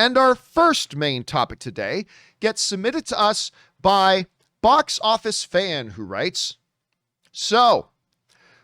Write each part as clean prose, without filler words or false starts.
And our first main topic today gets submitted to us by BoxOfficeFan, who writes, so,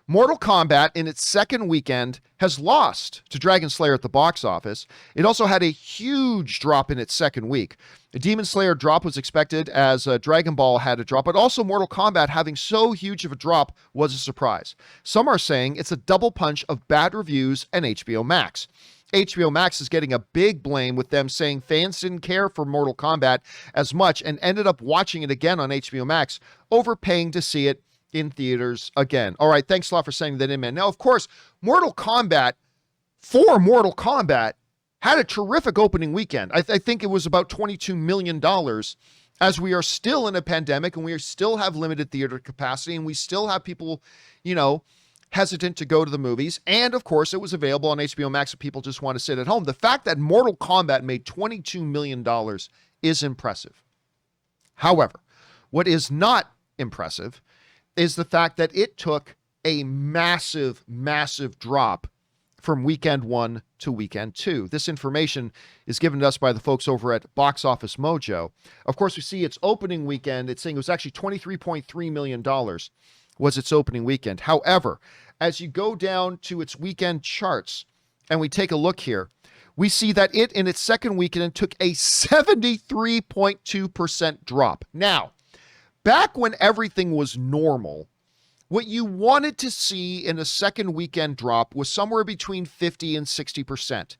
Mortal Kombat in its second weekend has lost to Dragon Slayer at the box office. It also had a huge drop in its second week. The Demon Slayer drop was expected as Dragon Ball had a drop, but also Mortal Kombat having so huge of a drop was a surprise. Some are saying it's a double punch of bad reviews and HBO Max. HBO Max is getting a big blame with them saying fans didn't care for Mortal Kombat as much and ended up watching it again on HBO Max, overpaying to see it in theaters again. All right, thanks a lot for sending that in, man. Now, of course, Mortal Kombat had a terrific opening weekend. I think it was about $22 million, as we are still in a pandemic and we still have limited theater capacity and we still have people, hesitant to go to the movies. And of course, it was available on HBO Max if people just want to sit at home. The fact that Mortal Kombat made $22 million is impressive. However, what is not impressive is the fact that it took a massive, massive drop from weekend 1 to weekend 2. This information is given to us by the folks over at Box Office Mojo. Of course, we see its opening weekend. It's saying it was actually $23.3 million was its opening weekend. However, as you go down to its weekend charts and we take a look here, we see that it in its second weekend took a 73.2% drop. Now, back when everything was normal, what you wanted to see in a second weekend drop was somewhere between 50 and 60%.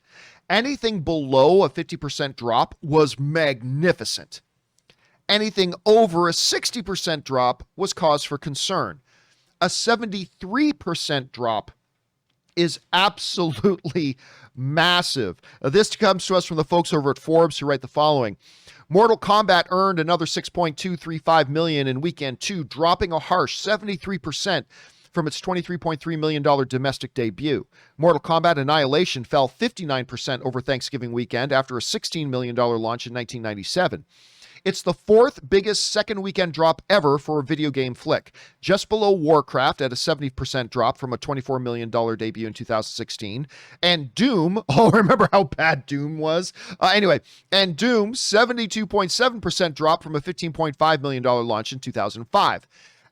Anything below a 50% drop was magnificent. Anything over a 60% drop was cause for concern. A 73% drop is absolutely massive. This comes to us from the folks over at Forbes who write the following. Mortal Kombat earned another $6.235 million in weekend 2, dropping a harsh 73% from its $23.3 million domestic debut. Mortal Kombat Annihilation fell 59% over Thanksgiving weekend after a $16 million launch in 1997. It's the fourth biggest second weekend drop ever for a video game flick, just below Warcraft at a 70% drop from a $24 million debut in 2016. And Doom, remember how bad Doom was? And Doom, 72.7% drop from a $15.5 million launch in 2005.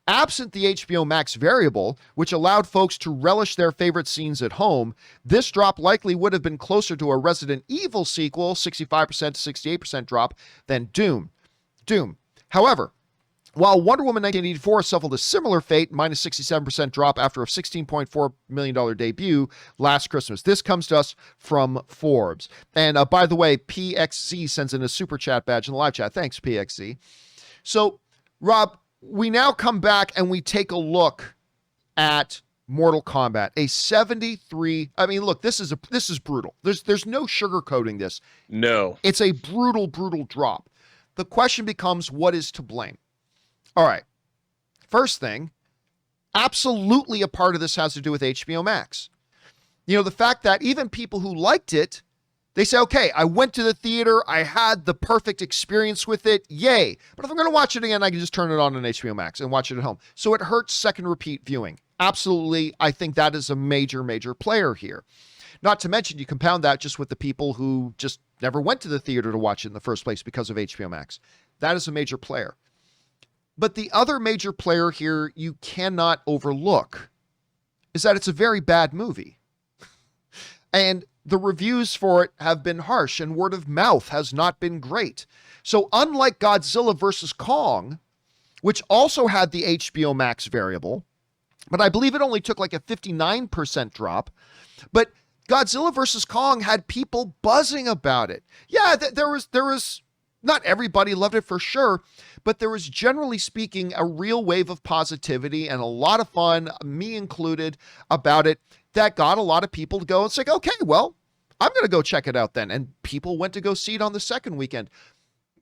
Absent the HBO Max variable, which allowed folks to relish their favorite scenes at home, this drop likely would have been closer to a Resident Evil sequel, 65% to 68% drop, than Doom. However, while Wonder Woman 1984 suffered a similar fate, minus 67% drop after a $16.4 million debut last Christmas. This comes to us from Forbes. And by the way, PXZ sends in a super chat badge in the live chat. Thanks, PXZ. So, Rob, we now come back and we take a look at Mortal Kombat, a 73. I mean, look, this is brutal. There's no sugarcoating this. No. It's a brutal drop. The question becomes, what is to blame? All right. First thing, absolutely a part of this has to do with HBO Max. The fact that even people who liked it, they say, okay, I went to the theater, I had the perfect experience with it, yay. But if I'm going to watch it again, I can just turn it on HBO Max and watch it at home. So it hurts second repeat viewing. Absolutely, I think that is a major player here. Not to mention, you compound that just with the people who just never went to the theater to watch it in the first place because of HBO Max. That is a major player. But the other major player here you cannot overlook is that it's a very bad movie. And the reviews for it have been harsh and word of mouth has not been great. So unlike Godzilla vs. Kong, which also had the HBO Max variable, but I believe it only took like a 59% drop, but Godzilla vs. Kong had people buzzing about it. Yeah, there was not everybody loved it for sure, but there was, generally speaking, a real wave of positivity and a lot of fun, me included, about it that got a lot of people to go and say, okay, well, I'm going to go check it out then. And people went to go see it on the second weekend.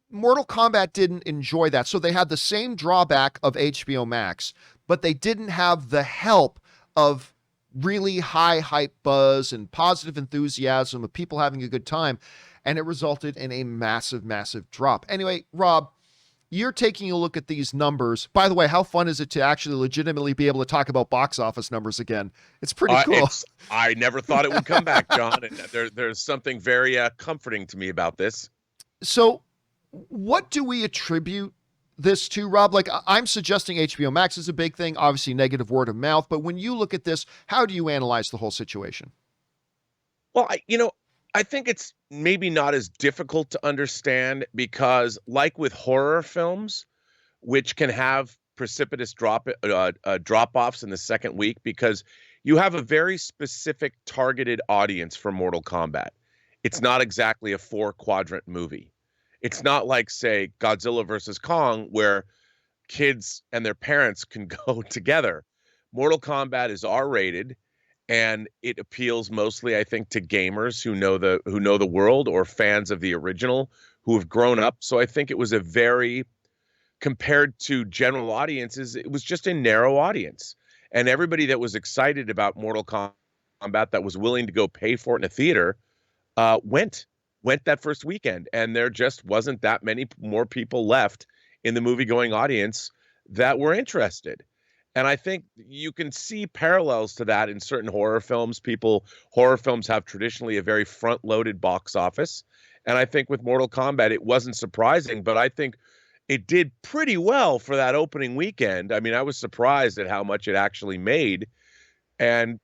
Mortal Kombat didn't enjoy that. So they had the same drawback of HBO Max, but they didn't have the help of really high hype buzz and positive enthusiasm of people having a good time. And it resulted in a massive drop. Anyway, Rob, you're taking a look at these numbers. By the way, how fun is it to actually legitimately be able to talk about box office numbers again? It's pretty cool. I never thought it would come back, John, and there's something very comforting to me about this. So, what do we attribute this to, Rob? Like, I'm suggesting HBO Max is a big thing, obviously negative word of mouth, but when you look at this, how do you analyze the whole situation? Well, I think it's maybe not as difficult to understand because, like with horror films, which can have precipitous drop-offs in the second week because you have a very specific targeted audience for Mortal Kombat. It's not exactly a four-quadrant movie. It's not like, say, Godzilla versus Kong, where kids and their parents can go together. Mortal Kombat is R-rated, and it appeals mostly, I think, to gamers who know the world or fans of the original who have grown up. So I think it was a very, compared to general audiences, it was just a narrow audience. And everybody that was excited about Mortal Kombat, that was willing to go pay for it in a theater, went that first weekend. And there just wasn't that many more people left in the movie-going audience that were interested. And I think you can see parallels to that in certain horror films. Horror films have traditionally a very front-loaded box office. And I think with Mortal Kombat, it wasn't surprising, but I think it did pretty well for that opening weekend. I mean, I was surprised at how much it actually made. And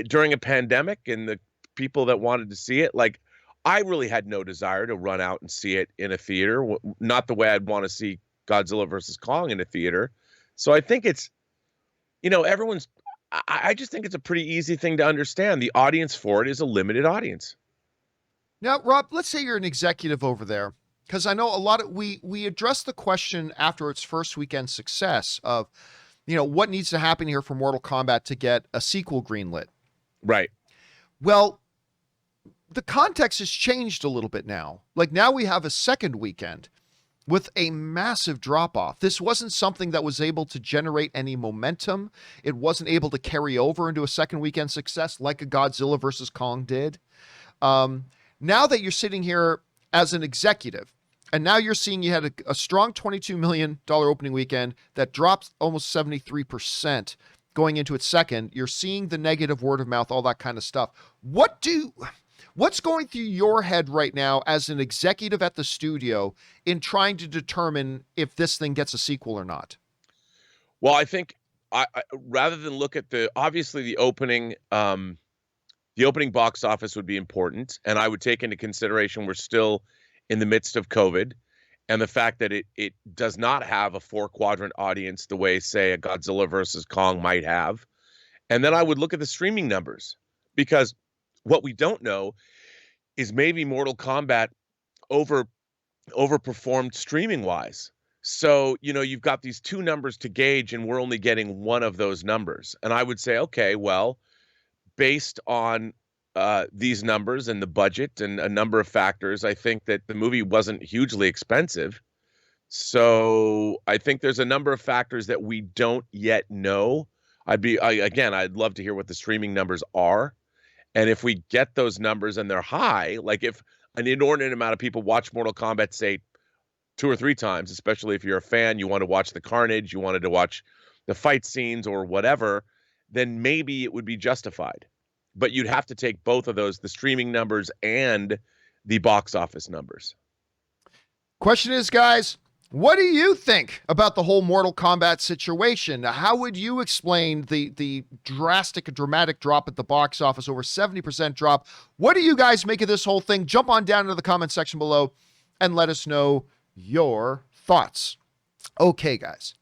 during a pandemic and the people that wanted to see it, like, I really had no desire to run out and see it in a theater, not the way I'd want to see Godzilla versus Kong in a theater. So I think it's, I just think it's a pretty easy thing to understand. The audience for it is a limited audience. Now, Rob, let's say you're an executive over there, because I know a lot of we addressed the question after its first weekend success of, what needs to happen here for Mortal Kombat to get a sequel greenlit. Right. Well, the context has changed a little bit now. Like, now we have a second weekend with a massive drop-off. This wasn't something that was able to generate any momentum. It wasn't able to carry over into a second weekend success like a Godzilla versus Kong did. Now that you're sitting here as an executive, and now you're seeing you had a strong $22 million opening weekend that dropped almost 73% going into its second. You're seeing the negative word of mouth, all that kind of stuff. What's going through your head right now as an executive at the studio in trying to determine if this thing gets a sequel or not? Well, I think I rather than look at obviously the opening box office would be important, and I would take into consideration we're still in the midst of COVID, and the fact that it does not have a four-quadrant audience the way, say, a Godzilla versus Kong might have. And then I would look at the streaming numbers, because what we don't know is maybe Mortal Kombat overperformed streaming wise. So, you've got these two numbers to gauge, and we're only getting one of those numbers. And I would say, okay, well, based on these numbers and the budget and a number of factors, I think that the movie wasn't hugely expensive. So I think there's a number of factors that we don't yet know. I'd love to hear what the streaming numbers are. And if we get those numbers and they're high, like if an inordinate amount of people watch Mortal Kombat, say, 2 or 3 times, especially if you're a fan, you want to watch the carnage, you wanted to watch the fight scenes or whatever, then maybe it would be justified. But you'd have to take both of those, the streaming numbers and the box office numbers. Question is, guys, what do you think about the whole Mortal Kombat situation? How would you explain the dramatic drop at the box office, over 70% drop? What do you guys make of this whole thing? Jump on down into the comment section below and let us know your thoughts. Okay, guys.